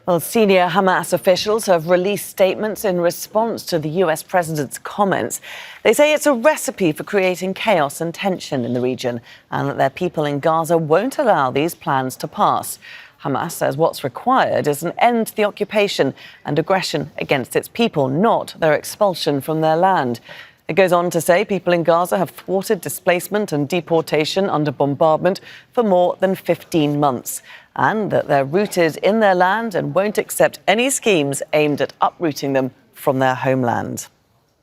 Well, senior Hamas officials have released statements in response to the US president's comments. They say it's a recipe for creating chaos and tension in the region and that their people in Gaza won't allow these plans to pass. Hamas says what's required is an end to the occupation and aggression against its people, not their expulsion from their land. It goes on to say people in Gaza have thwarted displacement and deportation under bombardment for more than 15 months, and that they're rooted in their land and won't accept any schemes aimed at uprooting them from their homeland.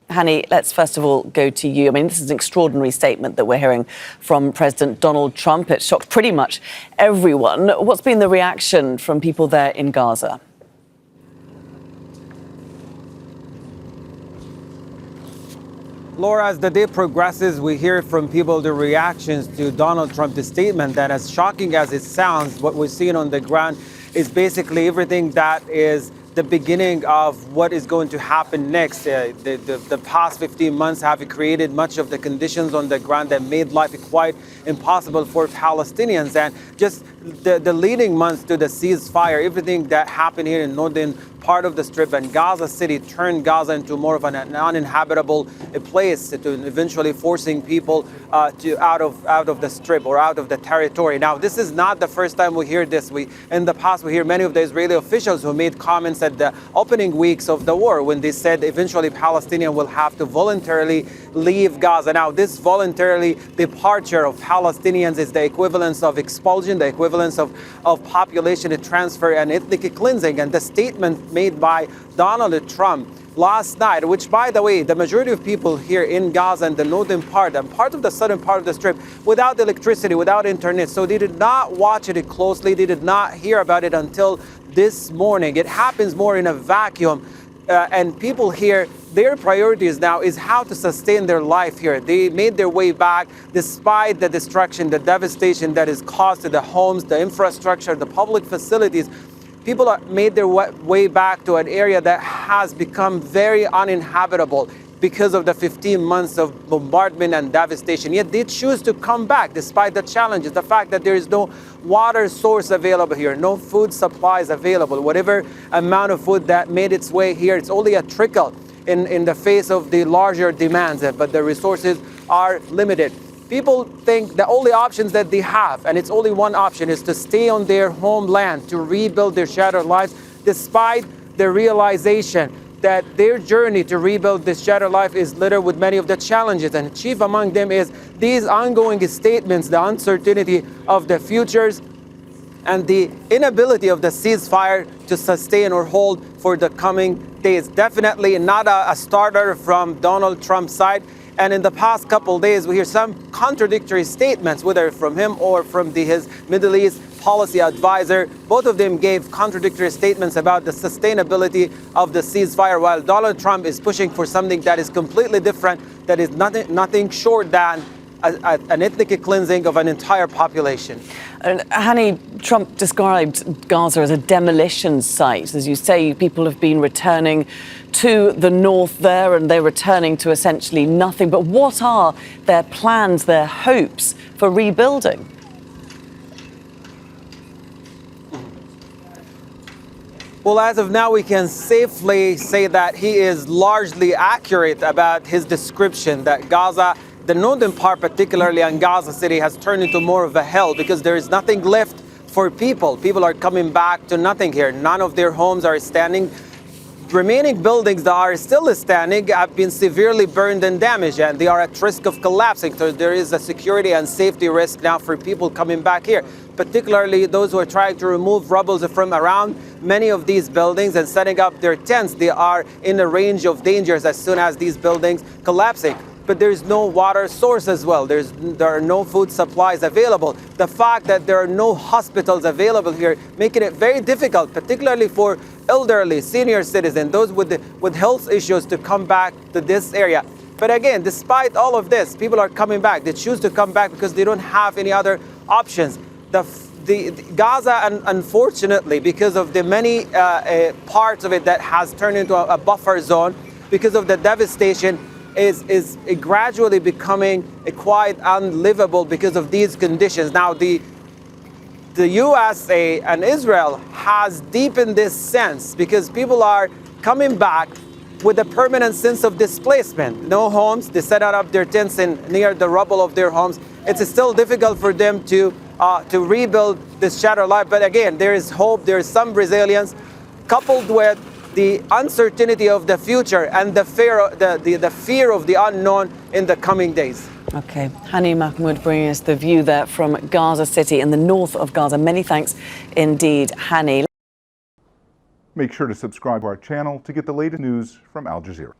Hani, let's first of all go to you. I mean, this is an extraordinary statement that we're hearing from President Donald Trump. It shocked pretty much everyone. What's been the reaction from people there in Gaza? Laura, as the day progresses, we hear from people the reactions to Donald Trump's statement that, as shocking as it sounds, what we're seeing on the ground is basically everything that is the beginning of what is going to happen next. The past 15 months have created much of the conditions on the ground that made life quite impossible for Palestinians. And just the leading months to the ceasefire, everything that happened here in northern part of the Strip and Gaza City turned Gaza into more of an uninhabitable place, to eventually forcing people to out of the Strip or out of the territory. Now, this is not the first time we hear this. In the past, we hear many of the Israeli officials who made comments at the opening weeks of the war when they said eventually Palestinians will have to voluntarily leave Gaza. Now, this voluntarily departure of Palestinians is the equivalence of expulsion, the equivalence of population transfer and ethnic cleansing. And the statement made by Donald Trump last night, which, by the way, the majority of people here in Gaza and the northern part and part of the southern part of the Strip, without electricity, without internet, so they did not watch it closely. They did not hear about it until this morning. It happens more in a vacuum. And people here, their priorities now is how to sustain their life here. They made their way back despite the destruction, the devastation that is caused to the homes, the infrastructure, the public facilities. People made their way back to an area that has become very uninhabitable because of the 15 months of bombardment and devastation. Yet they choose to come back despite the challenges, the fact that there is no water source available here, no food supplies available. Whatever amount of food that made its way here, it's only a trickle in the face of the larger demands, but the resources are limited. People think the only options that they have, and it's only one option, is to stay on their homeland, to rebuild their shattered lives, despite the realization that their journey to rebuild this shattered life is littered with many of the challenges. And chief among them is these ongoing statements, the uncertainty of the futures, and the inability of the ceasefire to sustain or hold for the coming days. Definitely not a starter from Donald Trump's side. And in the past couple of days, we hear some contradictory statements, whether from him or from his Middle East policy advisor. Both of them gave contradictory statements about the sustainability of the ceasefire, while Donald Trump is pushing for something that is completely different, that is nothing short than an ethnic cleansing of an entire population. Hani, Trump described Gaza as a demolition site. As you say, people have been returning to the north there and they're returning to essentially nothing. But what are their plans, their hopes for rebuilding? Well, as of now, we can safely say that he is largely accurate about his description that Gaza, the northern part, particularly in Gaza City, has turned into more of a hell because there is nothing left for people. People are coming back to nothing here. None of their homes are standing. Remaining buildings that are still standing have been severely burned and damaged, and they are at risk of collapsing. So there is a security and safety risk now for people coming back here, particularly those who are trying to remove rubble from around many of these buildings and setting up their tents. They are in a range of dangers as soon as these buildings collapsing. But there's no water source as well. There are no food supplies available. The fact that there are no hospitals available here, making it very difficult, particularly for elderly, senior citizens, those with health issues, to come back to this area. But again, despite all of this, people are coming back. They choose to come back because they don't have any other options. The Gaza, unfortunately, because of the many parts of it that has turned into a buffer zone, because of the devastation, is gradually becoming quite unlivable because of these conditions. Now, the the USA and Israel has deepened this sense because people are coming back with a permanent sense of displacement. No homes, they set up their tents near the rubble of their homes. It's still difficult for them to rebuild this shattered life. But again, there is hope, there is some resilience, coupled with the uncertainty of the future and the fear of the unknown in the coming days. Okay, Hani Mahmoud bringing us the view there from Gaza City in the north of Gaza. Many thanks indeed, Hani. Make sure to subscribe to our channel to get the latest news from Al Jazeera.